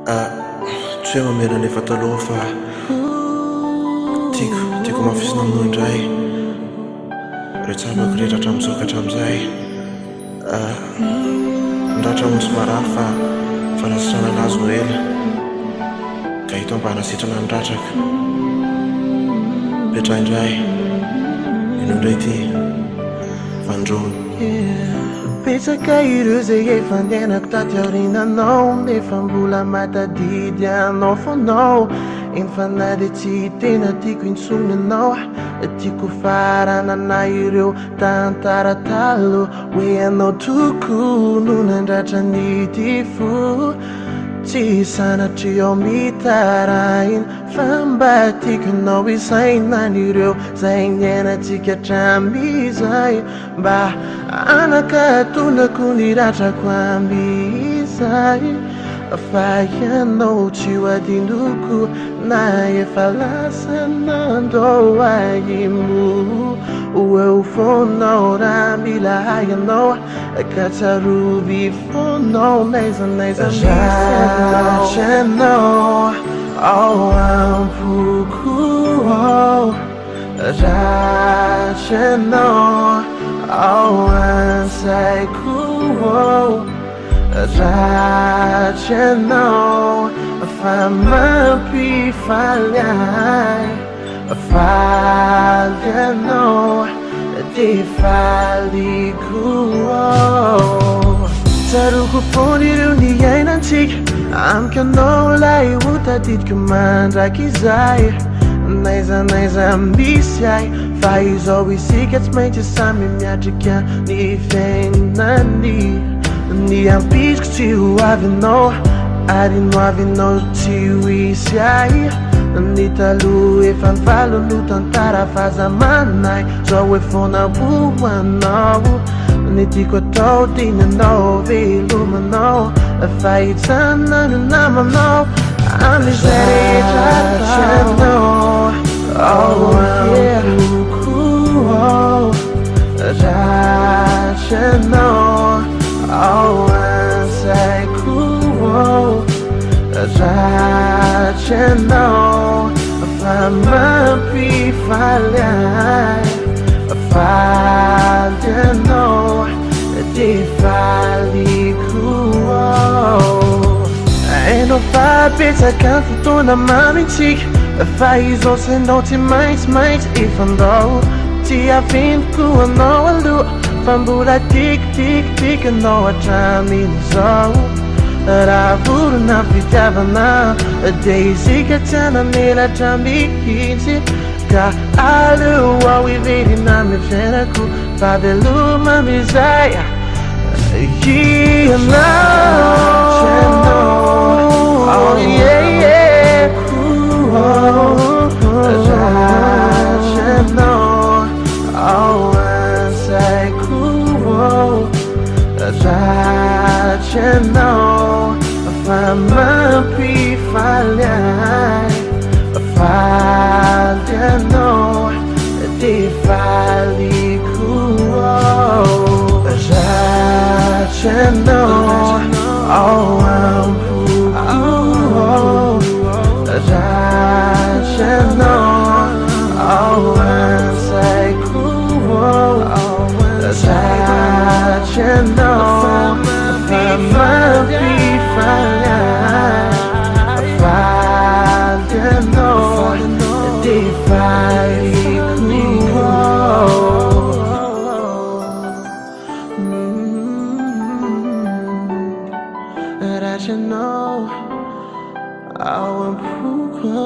Tsy hoe mamela nefa taloha fa tiako mafisina aminao indray. Retsabako rehetra hatramin'izao ka hatramin'izay. Ndratra onsy marary fa nasitrana anazy no ela ka hito mba hanasitrana ndratraka. Petra indray ino indray ty vandrony. Petsaka ireo zay efa andehanako taty aorinanao, nefa mbola matadidy anao foanao. Eny fa na de tsy tena tiako intsony anao, tiako faranana ireo tantara talo hoe anao toko no nandratra ny ty fo. Tsy sanatry ao mitarainy fa mba tiako anao isaina an'ireo zay niainantsika hatramizay, mba anakatonako ny ratrako ambizay. Fa ianao tsy ho adinoko na efa lasa nandao aimo. Eo foanao raha mila hainao ka tsarovy foanao naiza misy anao ao ampoko. Ratsy anao ao ansaiko. Ratsy anao fa mampifaly ahy. Faly anao de faliko. Tsaroko foana ireo ny iainantsika amiko anao lay ho tadidiko mandraky izay. Naiza misy ahy fa izao isika tsy maintsy samy miatrika ny fiainany. Ny ampiziko tsy ho avinao ary no avinao tsy ho isy ahy. Ny taloha efa nivalo no tantara fahazamanay, zao hoe foana hoanao. Ny tiako atao dinanao velomanao, fa hitsana no namanao amizay rehetra tanao ao ampoko. Ratsy anao ao ansaiko. Ratsy anao fa mampifaly ahy. Faly anao de faliko. Hainao fa betsaka ny fotoana mamintsika, fa izao senao tsy maintsy ifandao. Tsy aveniko anao aloha fa mbola tiky anao hatramin'izao. Raha vorona fitiavana de izika tsy hananelatra mihitsy, ka aleo ao iverina amy fiainako fa veloma amizay ianao. Oh yeah. Ratsy anao ao ansaiko. Ratsy anao fa mampifaly ahy. Faly anao de faliko. Ratsy anao ao ampoko. Ratsy anao ao ansaiko. Ratsy anao fa mampifaly ahy. Faly anao de faliko. Ratsy anao ao ampoko.